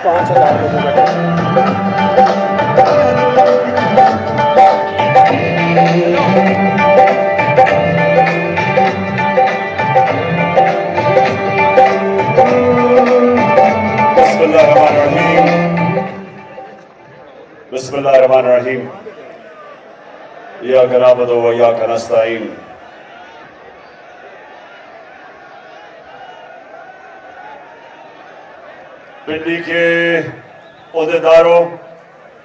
5,000 लोग बैठे। बिस्मिल्लाहिर्रहमानिर्रहीम। इय्याका नअबुदु व इय्याका नस्तईन। पिंडी के ओहदेदारों,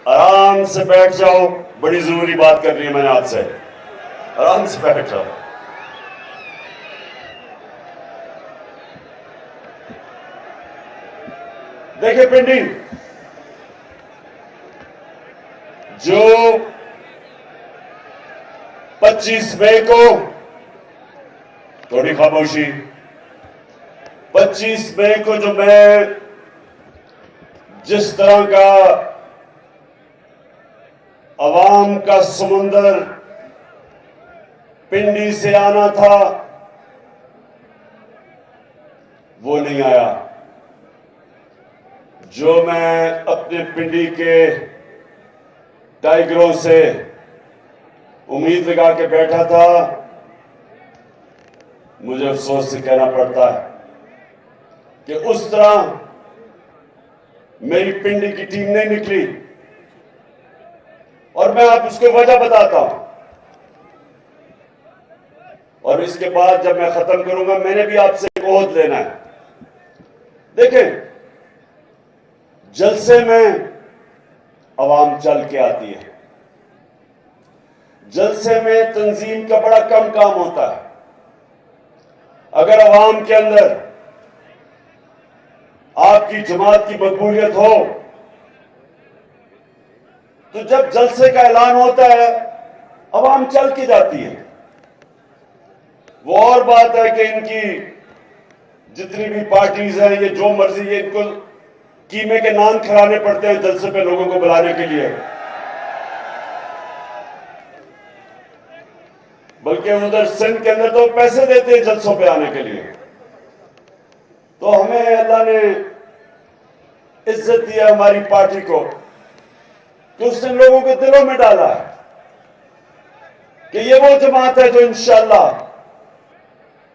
आराम से बैठ जाओ। बड़ी जरूरी बात करनी है मैंने आपसे। आराम से बैठ जाओ। देखिए पिंडी, जो 25 मई को, थोड़ी खामोशी, 25 मई को जो मैं जिस तरह का अवाम का समुंदर पिंडी से आना था वो नहीं आया। जो मैं अपने पिंडी के टाइगरों से उम्मीद लगा के बैठा था, मुझे अफसोस से कहना पड़ता है कि उस तरह मेरी पिंडी की टीम नहीं निकली। और मैं आप उसको वजह बताता हूं, और इसके बाद जब मैं खत्म करूंगा मैंने भी आपसे एक ओहद लेना है। देखें, जलसे में अवाम चल के आती है। जलसे में तंजीम का बड़ा कम काम होता है। अगर अवाम के अंदर आपकी जमात की मकबूलियत हो तो जब जलसे का ऐलान होता है अवाम चल के जाती है। वो और बात है कि इनकी जितनी भी पार्टीज हैं, ये जो मर्जी, ये इनको कीमे के नान खिलाने पड़ते हैं जलसे पे लोगों को बुलाने के लिए। बल्कि उधर सिंध के अंदर तो पैसे देते हैं जलसों पे आने के लिए। तो हमें अल्लाह ने इज्जत दिया हमारी पार्टी को कि उसने लोगों के दिलों में डाला है कि ये वो जमात है जो इंशाअल्लाह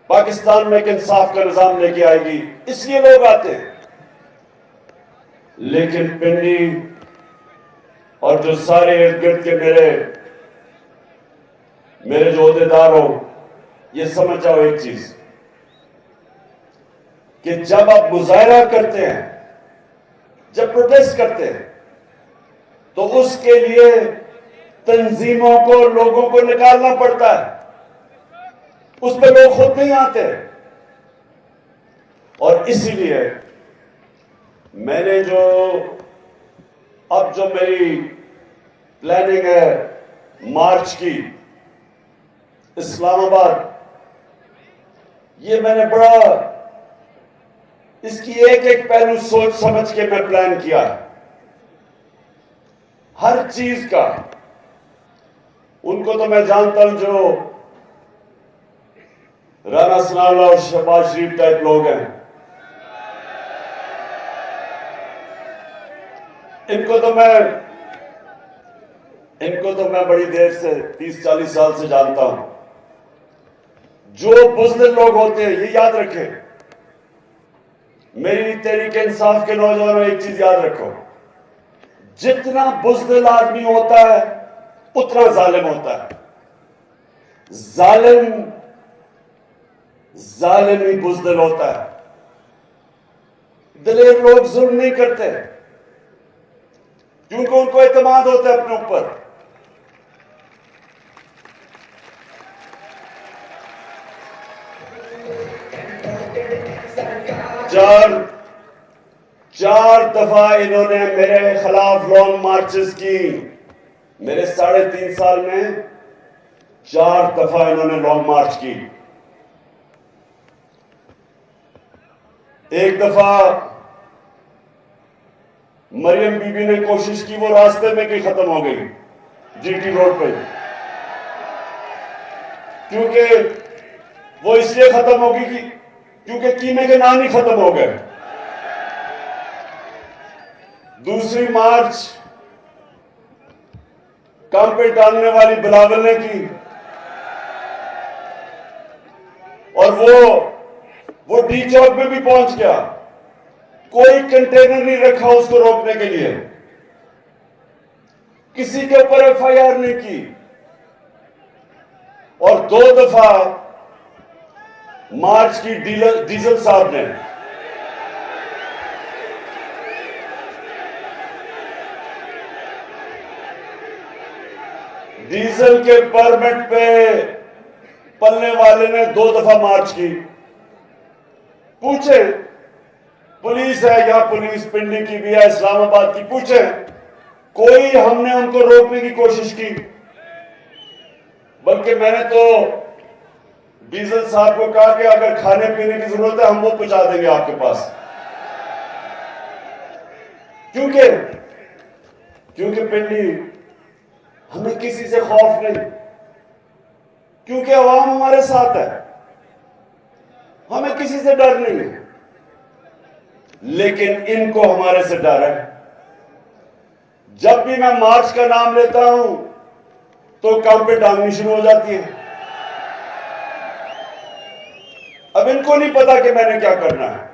पाकिस्तान में एक इंसाफ का निजाम लेके आएगी। इसलिए लोग आते हैं। लेकिन पिंडी और जो सारे इर्द गिर्द के मेरे जो ओहदेदार हो, ये समझ जाओ एक चीज कि जब आप मुजाहरा करते हैं, जब प्रोटेस्ट करते हैं, तो उसके लिए तंजीमों को, लोगों को निकालना पड़ता है। उस पर लोग खुद नहीं आते। और इसीलिए मैंने अब जो मेरी प्लानिंग है मार्च की इस्लामाबाद, ये मैंने बड़ा इसकी एक एक पहलू सोच समझ के मैं प्लान किया है। हर चीज का उनको तो मैं जानता हूं जो राना सनाउल्लाह और शहबाज शरीफ टाइप लोग हैं, इनको तो मैं बड़ी देर से 30-40 साल से जानता हूं। जो बुज़दिल लोग होते हैं, ये याद रखें, मेरी तहरीक इंसाफ के नौजवानों, एक चीज याद रखो, जितना बुज़दिल आदमी होता है उतना जालिम होता है। जालिम ही बुज़दिल होता है। दिलेर लोग जुल्म नहीं करते क्योंकि उनको एतमाद होता है अपने ऊपर। चार दफा इन्होंने मेरे खिलाफ लॉन्ग मार्चेस की। मेरे 3.5 साल में 4 दफा इन्होंने लॉन्ग मार्च की। एक दफा मरियम बीबी ने कोशिश की, वो रास्ते में ही खत्म हो गई जीटी रोड पे, क्योंकि वो इसलिए खत्म होगी क्योंकि कीमे के नान ही खत्म हो गए। दूसरी मार्च काम पे डालने वाली बिलावल ने की, और वो डी चौक में भी पहुंच गया। कोई कंटेनर नहीं रखा उसको रोकने के लिए, किसी के ऊपर एफआईआर नहीं की, और 2 दफा मार्च की डीजल साहब ने डीजल के परमिट पे पलने वाले ने 2 दफा मार्च की। पूछे, पुलिस है या पुलिस पिंडी की भी है, इस्लामाबाद की, पूछे कोई हमने उनको रोकने की कोशिश की? बल्कि मैंने तो डीजल साहब को कहा कि अगर खाने पीने की जरूरत है हम वो पहुंचा देंगे आपके पास, क्योंकि पिंडी हमें किसी से खौफ नहीं, क्योंकि अवाम हमारे साथ है, हमें किसी से डर नहीं है। लेकिन इनको हमारे से डर है। जब भी मैं मार्च का नाम लेता हूं तो काम पे टांगनी शुरू हो जाती है। अब इनको नहीं पता कि मैंने क्या करना है,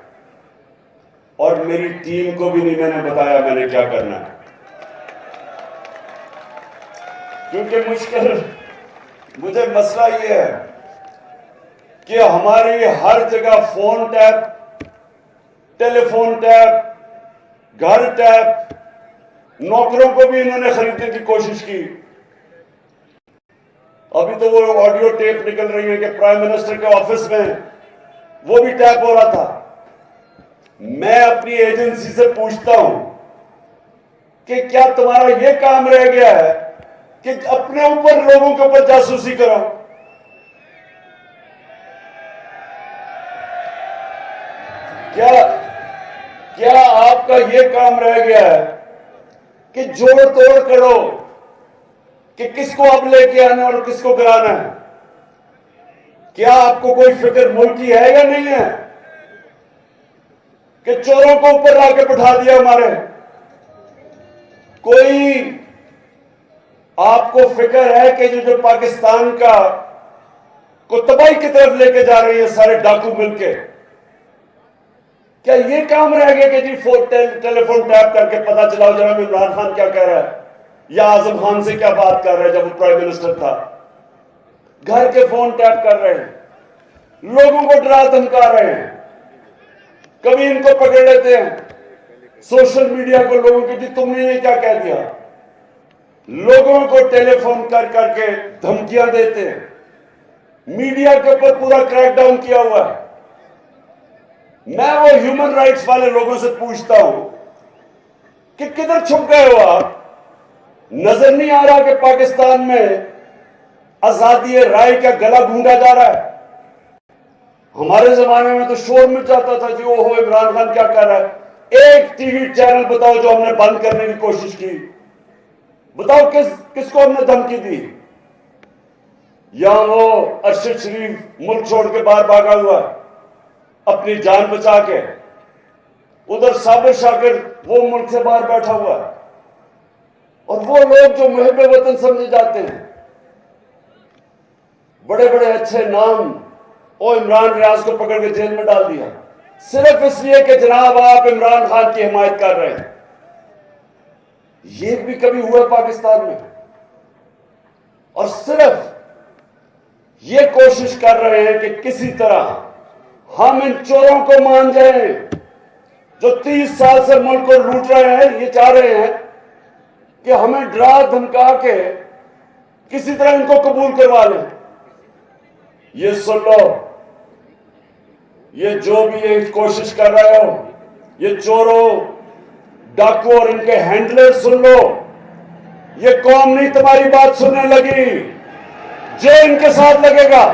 और मेरी टीम को भी नहीं मैंने बताया मैंने क्या करना है, क्योंकि मुझे मसला यह है कि हमारी हर जगह फोन टैप, टेलीफोन टैप, घर टैप, नौकरों को भी इन्होंने खरीदने की कोशिश की। अभी तो वो ऑडियो टेप निकल रही है कि प्राइम मिनिस्टर के ऑफिस में वो भी टैप हो रहा था। मैं अपनी एजेंसी से पूछता हूं कि क्या तुम्हारा यह काम रह गया है कि अपने ऊपर लोगों के ऊपर जासूसी करो? क्या आपका यह काम रह गया है कि जोड़ तोड़ करो कि किसको अब लेके आना और किसको गिराना है? क्या आपको कोई फिक्र मुल्क की है या नहीं है कि चोरों को ऊपर लाके बिठा दिया हमारे? कोई आपको फिक्र है कि जो पाकिस्तान का को तबाही की तरफ लेके जा रही है सारे डाकू मिलके? क्या ये काम रह गया कि जी टेलीफोन टैप करके पता चलाओ जरा इमरान खान क्या कह रहा है या आजम खान से क्या बात कर रहा है? जब वो प्राइम मिनिस्टर था, घर के फोन टैप कर रहे हैं, लोगों को डरा धमका रहे हैं। कभी इनको पकड़ लेते हैं सोशल मीडिया को, लोगों की जी तुमने ये क्या कह दिया, लोगों को टेलीफोन कर करके धमकियां देते हैं। मीडिया के ऊपर पूरा क्रैकडाउन किया हुआ है। मैं वो ह्यूमन राइट्स वाले लोगों से पूछता हूं कि किधर छुप गए हो आप? नजर नहीं आ रहा कि पाकिस्तान में आजादी राय का गला गूंदा जा रहा है? हमारे जमाने में तो शोर मच जाता था जी ओहो इमरान खान क्या कर रहा है। एक टीवी चैनल बताओ जो हमने बंद करने की कोशिश की? बताओ किसको हमने धमकी दी? यहां वो अरशद शरीफ मुल्क छोड़ के बाहर भागा हुआ अपनी जान बचा के, उधर साबिर शाकिर वो मुल्क से बाहर बैठा हुआ है, और वो लोग जो मुहिब वतन समझे जाते हैं, बड़े बड़े अच्छे नाम, ओ इमरान रियाज को पकड़ के जेल में डाल दिया सिर्फ इसलिए कि जनाब आप इमरान खान की हिमायत कर रहे हैं। ये भी कभी हुआ पाकिस्तान में? और सिर्फ ये कोशिश कर रहे हैं कि किसी तरह हम इन चोरों को मान जाएं जो 30 साल से मुल्क को लूट रहे हैं। ये चाह रहे हैं कि हमें डरा धमका के किसी तरह इनको कबूल करवा लें। ये सुन लो, ये जो भी ये कोशिश कर रहे हो, ये चोरों डाकू और इनके हैंडलर, सुन लो, ये कौम नहीं तुम्हारी बात सुनने लगी, जो इनके साथ लगेगा।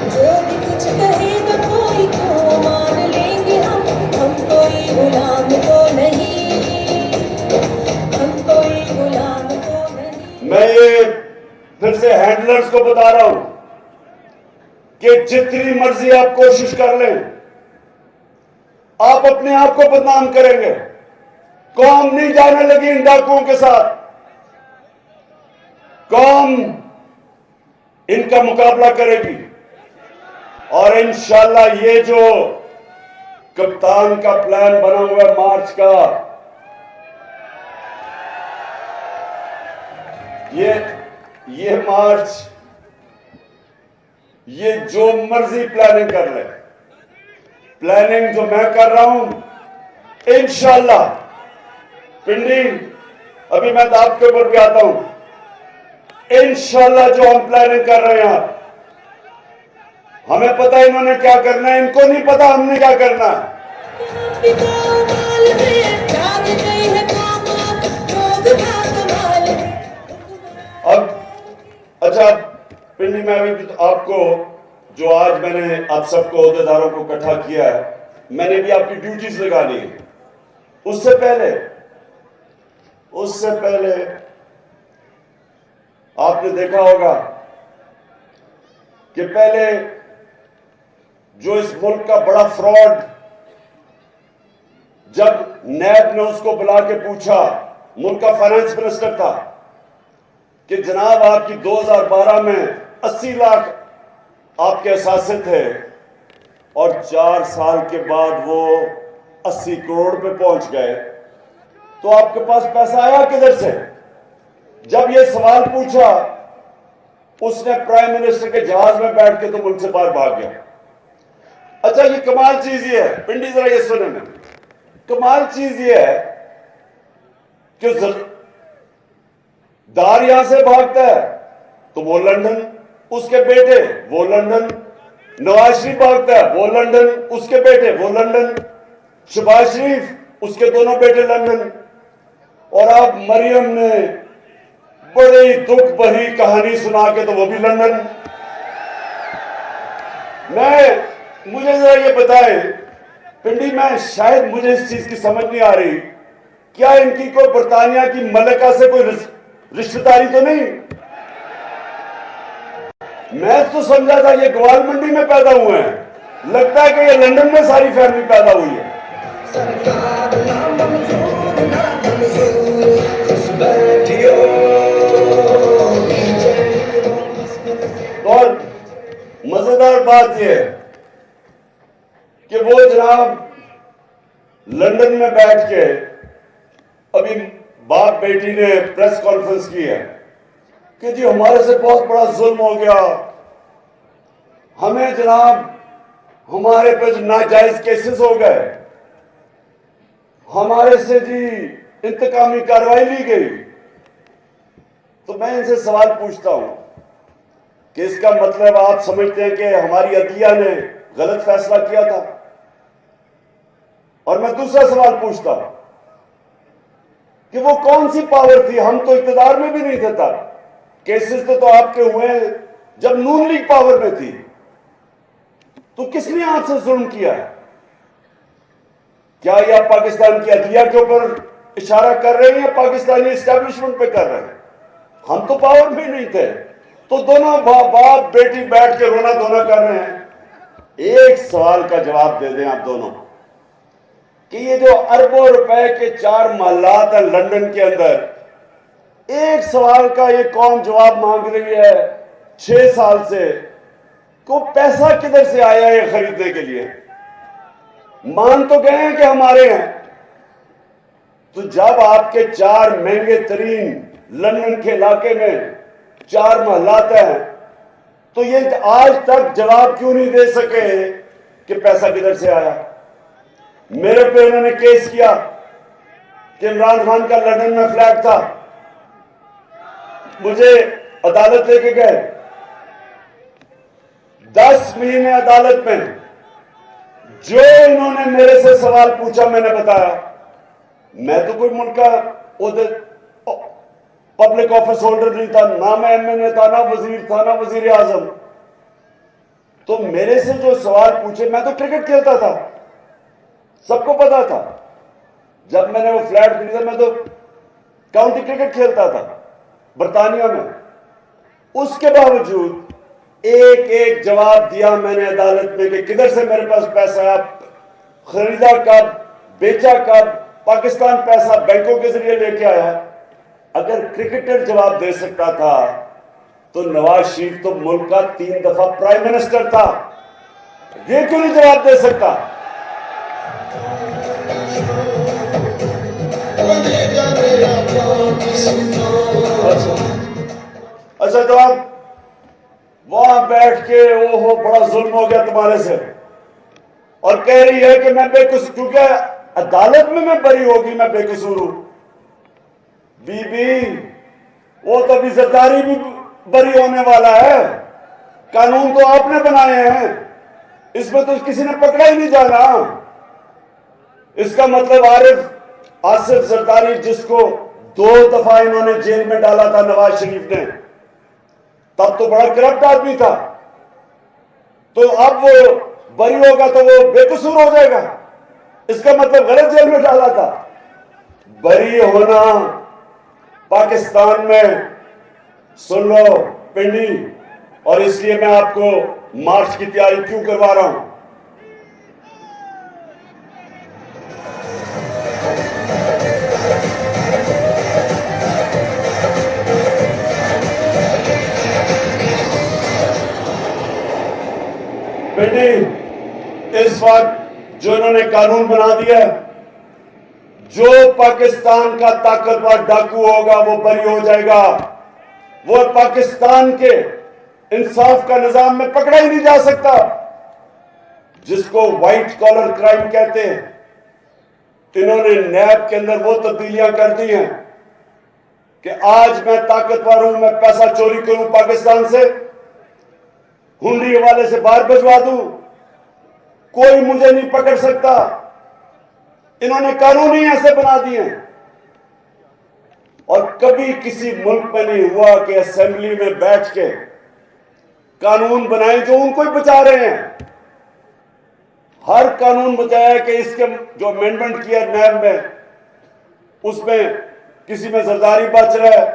जो भी कुछ कहेगा कोई तो मान लेंगे हम कोई गुलाम तो नहीं, हम कोई गुलाम तो नहीं। मैं ये फिर से हैंडलर्स को बता रहा हूं कि जितनी मर्जी आप कोशिश कर लें, आप अपने आप को बदनाम करेंगे। कौम नहीं जाने लगी इन डाकुओं के साथ। कौम इनका मुकाबला करेगी और इंशाल्लाह ये जो कप्तान का प्लान बना हुआ है मार्च का, ये मार्च, ये जो मर्जी प्लानिंग कर ले, प्लानिंग जो मैं कर रहा हूं इंशाल्लाह पिंडी, अभी मैं दाब के ऊपर भी आता हूं, इंशाल्लाह जो हम प्लानिंग कर रहे हैं, हमें पता है इन्होंने क्या करना है, इनको नहीं पता हमने क्या करना है। अब अच्छा पिंडी में अभी तो आपको जो आज मैंने आप सबको अहदेदारों को इकट्ठा किया है, मैंने भी आपकी ड्यूटीज लगानी है। उससे पहले आपने देखा होगा कि पहले जो इस मुल्क का बड़ा फ्रॉड, जब नैब ने उसको बुला के पूछा, मुल्क का फाइनेंस मिनिस्टर था कि जनाब आपकी 2012 में 80 लाख आपके असासे थे और 4 साल के बाद वो 80 करोड़ पे पहुंच गए, तो आपके पास पैसा आया किधर से? जब ये सवाल पूछा, उसने प्राइम मिनिस्टर के जहाज में बैठ के तो मुल्क से बाहर भाग गया। अच्छा, ये कमाल चीज ये है पिंडी, जरा ये सुने में, कमाल चीज ये है कि दार यहां से भागता है तो वो लंदन, उसके बेटे वो लंदन, नवाज शरीफ भागता है वो लंदन, उसके बेटे वो लंदन, शहबाज शरीफ उसके दोनों बेटे लंदन, और अब मरियम ने बड़ी दुख भरी कहानी सुना के तो वो भी लंदन। मुझे जरा ये बताएं पिंडी में, शायद मुझे इस चीज की समझ नहीं आ रही, क्या इनकी कोई बरतानिया की मलिका से कोई रिश्तेदारी तो नहीं? मैं तो समझा था ये ग्वाल मंडी में पैदा हुए हैं, लगता है कि ये लंदन में सारी फैमिली पैदा हुई है। और मजेदार बात यह है कि वो जनाब लंदन में बैठ के अभी बाप बेटी ने प्रेस कॉन्फ्रेंस की है कि जी हमारे से बहुत बड़ा जुल्म हो गया, हमें जनाब हमारे पे नाजायज केसेस हो गए, हमारे से जी इंतकामी कार्रवाई ली गई। तो मैं इनसे सवाल पूछता हूं कि इसका मतलब आप समझते हैं कि हमारी अदलिया ने गलत फैसला किया था? और मैं दूसरा सवाल पूछता हूं कि वो कौन सी पावर थी? हम तो इख्तियार में भी नहीं थे तब, केसेस तो आपके हुए जब नून लीग पावर में थी। तो किसने आपसे जुल्म किया है? क्या ये आप पाकिस्तान की अदलिया के ऊपर इशारा कर रहे हैं या पाकिस्तानी एस्टेब्लिशमेंट पे कर रहे हैं? हम तो पावर में नहीं थे। तो दोनों बाप बेटी बैठ के रोना धोना कर रहे हैं। एक सवाल का जवाब दे दें आप दोनों कि ये जो अरबों रुपए के 4 महलात हैं लंदन के अंदर, एक सवाल का ये कौम जवाब मांग रही है 6 साल से, को पैसा किधर से आया ये खरीदने के लिए? मान तो गए हैं कि हमारे हैं। तो जब आपके 4 महंगे तरीन लंदन के इलाके में 4 महलात हैं, तो ये आज तक जवाब क्यों नहीं दे सके कि पैसा किधर से आया? मेरे पे उन्होंने केस किया कि इमरान खान का लंदन में फ्लैट था, मुझे अदालत लेके गए, 10 महीने अदालत में जो इन्होंने मेरे से सवाल पूछा मैंने बताया। मैं तो कोई मुल्क का पब्लिक ऑफिस होल्डर नहीं था, ना मैं एमएनए था, ना वजीर था, ना वजीर आजम। तो मेरे से जो सवाल पूछे, मैं तो क्रिकेट खेलता था, सबको पता था। जब मैंने वो फ्लैट खरीदा, मैं तो काउंटी क्रिकेट खेलता था बरतानिया में। उसके बावजूद एक एक जवाब दिया मैंने अदालत में कि किधर से मेरे पास पैसा आया। खरीदा कब, बेचा कब, पाकिस्तान पैसा बैंकों के जरिए लेके आया। अगर क्रिकेटर जवाब दे सकता था तो नवाज शरीफ तो मुल्क का 3 दफा प्राइम मिनिस्टर था, ये क्यों नहीं जवाब दे सकता? अच्छा तो आप वहां बैठ के ओहो बड़ा जुल्म हो गया तुम्हारे से, और कह रही है कि मैं बेकसूर, क्योंकि अदालत में मैं बरी होगी, मैं बेकसूर हूं। बीबी वो तो अभी जरदारी भी बरी होने वाला है, कानून तो आपने बनाए हैं, इसमें तो किसी ने पकड़ा ही नहीं जाना। इसका मतलब आसिफ जरदारी, जिसको 2 दफा इन्होंने जेल में डाला था नवाज शरीफ ने, तब तो बड़ा करप्ट आदमी था, तो अब वो बरी होगा तो वो बेकसूर हो जाएगा, इसका मतलब गलत जेल में डाला था। बरी होना पाकिस्तान में, सुन लो पिंडी, और इसलिए मैं आपको मार्च की तैयारी क्यों करवा रहा हूं। बेटी, इस वक्त जो इन्होंने कानून बना दिया, जो पाकिस्तान का ताकतवर डाकू होगा वो बरी हो जाएगा, वो पाकिस्तान के इंसाफ का निजाम में पकड़ा ही नहीं जा सकता, जिसको व्हाइट कॉलर क्राइम कहते हैं। इन्होंने नैब के अंदर वो तब्दीलियां कर दी हैं कि आज मैं ताकतवर हूं, मैं पैसा चोरी करूं पाकिस्तान से, हुंडी वाले से बाहर भिजवा दूं, कोई मुझे नहीं पकड़ सकता। इन्होंने कानून ही ऐसे बना दिए हैं। और कभी किसी मुल्क में नहीं हुआ कि असेंबली में बैठ के कानून बनाए जो उनको ही बचा रहे हैं। हर कानून बचाया कि इसके जो अमेंडमेंट किया नैब में, उसमें किसी में जरदारी बच रहा है,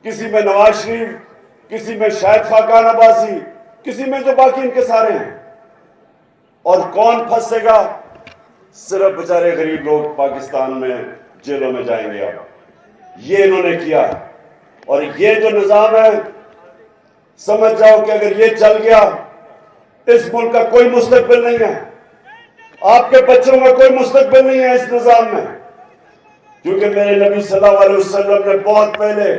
किसी में नवाज शरीफ, किसी में शायद खाकान अब्बासी, किसी में जो बाकी इनके सारे हैं। और कौन फंसेगा? सिर्फ बेचारे गरीब लोग पाकिस्तान में जेलों में जाएंगे। अब ये इन्होंने किया, और ये जो निजाम है, समझ जाओ कि अगर ये चल गया, इस मुल्क का कोई मुस्तकबिल नहीं है, आपके बच्चों का कोई मुस्तकबिल नहीं है इस निजाम में। क्योंकि मेरे नबी सल्लल्लाहु अलैहि वसल्लम ने बहुत पहले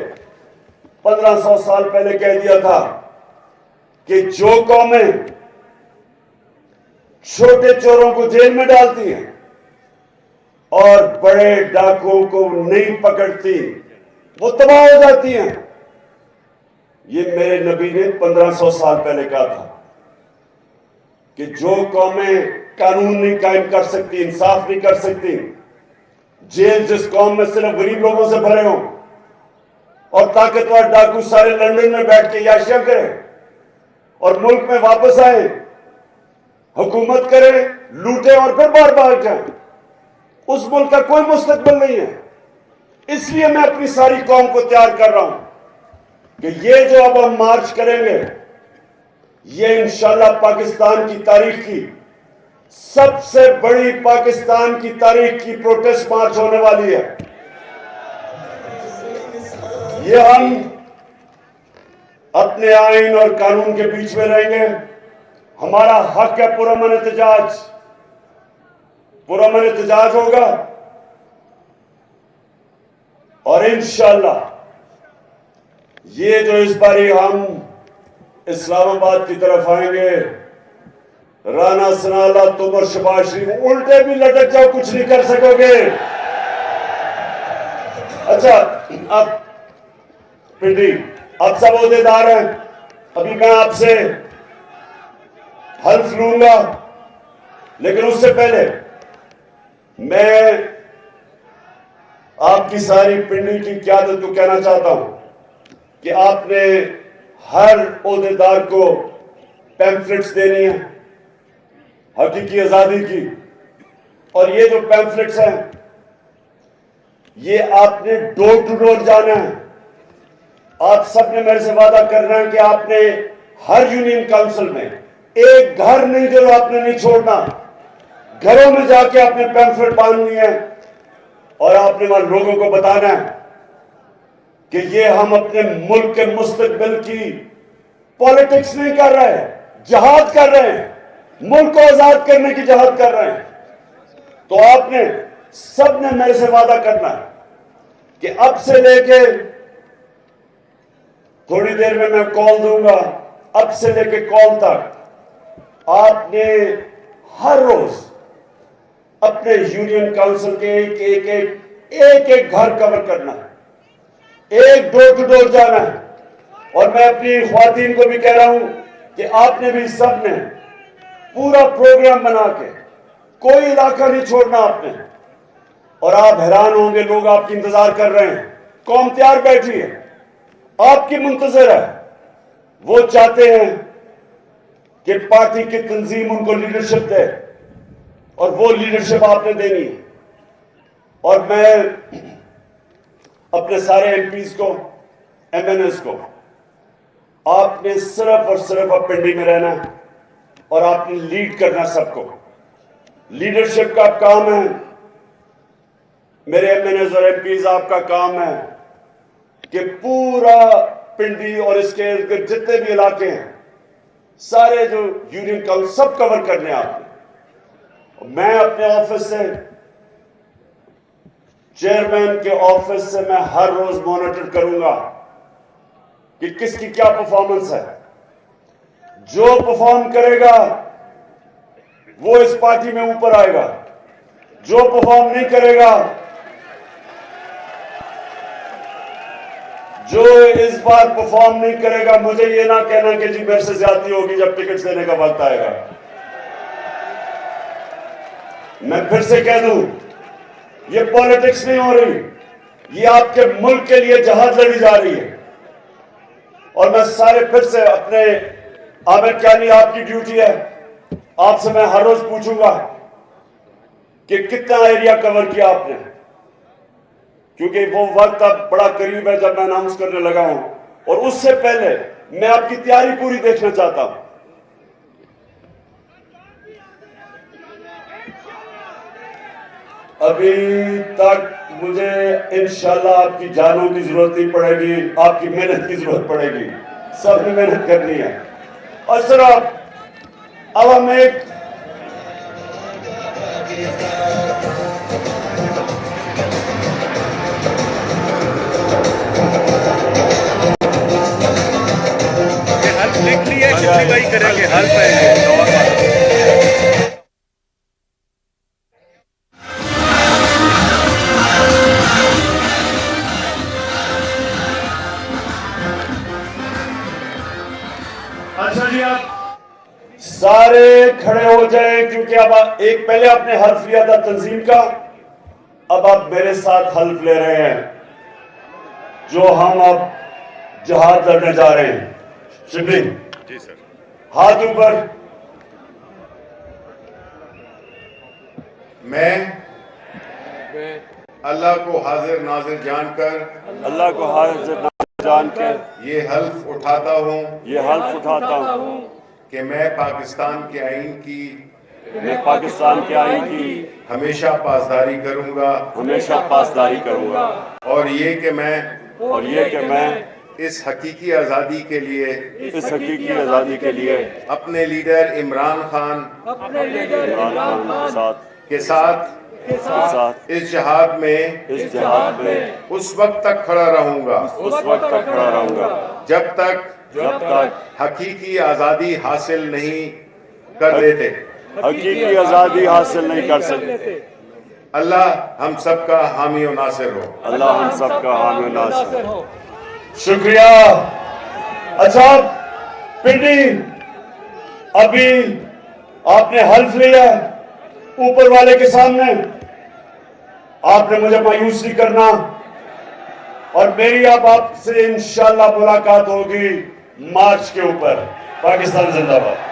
1500 साल पहले कह दिया था कि जो कौमें छोटे चोरों को जेल में डालती हैं और बड़े डाकुओं को नहीं पकड़ती, वो तबाह हो जाती हैं। ये मेरे नबी ने 1500 साल पहले कहा था कि जो कौमें कानून नहीं कायम कर सकती, इंसाफ नहीं कर सकती, जेल जिस कौम में सिर्फ गरीब लोगों से भरे हों और ताकतवर डाकू सारे लंदन में बैठ के याशियां करें और मुल्क में वापस आए, हुकूमत करें, लूटे और फिर बार बार जाएं, उस मुल्क का कोई मुस्तकबिल नहीं है। इसलिए मैं अपनी सारी कौम को तैयार कर रहा हूं कि ये जो अब हम मार्च करेंगे, ये इंशाल्लाह पाकिस्तान की तारीख की सबसे बड़ी, पाकिस्तान की तारीख की प्रोटेस्ट मार्च होने वाली है। ये हम अपने आइन और कानून के बीच में रहेंगे। हमारा हक है पुरअमन एहतजाज, पुरअमन एहतजाज होगा, और इंशाअल्लाह ये जो इस बारी हम इस्लामाबाद की तरफ आएंगे, राना सनाला, तुम और शहबाज शरीफ उल्टे भी लटक जाओ, कुछ नहीं कर सकोगे। अच्छा, अब पिंडी, अब सब ओहदेदार हैं, अभी मैं आपसे हल्फ लूंगा, लेकिन उससे पहले मैं आपकी सारी पिंडी की क़यादत को कहना चाहता हूं कि आपने हर ओहदेदार को पैम्फलेट्स देनी है हकीकी आजादी की, और ये जो पैम्फलेट्स हैं, ये आपने डोर टू डोर जाना है। आप सबने मेरे से वादा करना है कि आपने हर यूनियन काउंसिल में एक घर नहीं जो आपने नहीं छोड़ना, घरों में जाके अपने पैम्फलेट बांधनी है और आपने वहां लोगों को बताना है कि ये हम अपने मुल्क के मुस्तकबिल की पॉलिटिक्स नहीं कर रहे हैं, जहाद कर रहे हैं, मुल्क को आजाद करने की जहाद कर रहे हैं। तो आपने सबने मेरे से वादा करना है कि अब से लेके थोड़ी देर में मैं कॉल दूंगा, अब से लेके कॉल तक आपने हर रोज अपने यूनियन काउंसिल के एक घर कवर करना है, एक डोर टू डोर जाना है। और मैं अपनी ख्वातीन को भी कह रहा हूं कि आपने भी सब ने पूरा प्रोग्राम बना के कोई इलाका नहीं छोड़ना आपने। और आप हैरान होंगे, लोग आपकी इंतजार कर रहे हैं, कौम तैयार बैठी है, आपकी मुंतजर है। वो चाहते हैं कि पार्टी की तंजीम उनको लीडरशिप दे और वो लीडरशिप आपने देनी है। और मैं अपने सारे एमपीज को, एमएनएस को, आपने सिर्फ और सिर्फ अब पिंडी में रहना है और आपने लीड करना सबको। लीडरशिप का काम है, मेरे एमएनएस और एमपीज आपका काम है कि पूरा पिंडी और इसके जितने भी इलाके हैं, सारे जो यूनियन काउंसिल सब कवर करने हैं आपने। मैं अपने ऑफिस से, चेयरमैन के ऑफिस से मैं हर रोज मॉनिटर करूंगा कि किसकी क्या परफॉर्मेंस है। जो परफॉर्म करेगा वो इस पार्टी में ऊपर आएगा, जो परफॉर्म नहीं करेगा, जो इस बार परफॉर्म नहीं करेगा, मुझे ये ना कहना कि जी मेरे से ज्यादती होगी जब टिकट देने का वक्त आएगा। मैं फिर से कह दूं, ये पॉलिटिक्स नहीं हो रही, ये आपके मुल्क के लिए जहाद लड़ी जा रही है। और मैं सारे फिर से अपने आमिर क्यानी, आपकी ड्यूटी है, आपसे मैं हर रोज पूछूंगा कि कितना एरिया कवर किया आपने, क्योंकि वो वक्त अब बड़ा करीब है जब मैं अनाउंस करने लगा हूं। और उससे पहले मैं आपकी तैयारी पूरी देखना चाहता हूं। अभी तक मुझे इंशाल्लाह आपकी जानों की जरूरत नहीं पड़ेगी, आपकी मेहनत की जरूरत पड़ेगी, सबने मेहनत करनी है। और सिर्फ अब हम एक लिख लिया, जितनी भाई करेंगे हल पाएंगे। अच्छा जी, आप सारे खड़े हो जाएं, क्योंकि अब एक पहले आपने हल्फ लिया था तंजीम का, अब आप मेरे साथ हल्फ ले रहे हैं, जो हम अब जहाद लड़ने जा रहे हैं। शिबली जी सर, हाथ ऊपर। मैं अल्लाह को हाजिर नाजिर जानकर, अल्लाह को हाजिर नाजिर जान के ये हल्फ उठाता हूँ ये हल्फ उठाता हूँ कि मैं पाकिस्तान के आईन की मैं पाकिस्तान के आईन की हमेशा पासदारी करूँगा, हमेशा पासदारी करूंगा। और ये कि मैं इस हकीकी आज़ादी के लिए, इस हकीकी आजादी के लिए अपने लीडर इमरान खान के साथ इस जहाद में उस वक्त तक खड़ा रहूंगा जब तक हकीकी आज़ादी हासिल नहीं कर लेते। हकीकी आजादी हासिल नहीं कर सकते। अल्लाह हम सबका हामी और नासिर हो। अल्लाह हम सबका हामी और नासिर हो। शुक्रिया। अच्छा पिंडी, अभी आपने हल्फ लिया ऊपर वाले के सामने, आपने मुझे मायूस नहीं करना और मेरी अब आपसे इंशाल्लाह मुलाकात होगी मार्च के ऊपर। पाकिस्तान जिंदाबाद।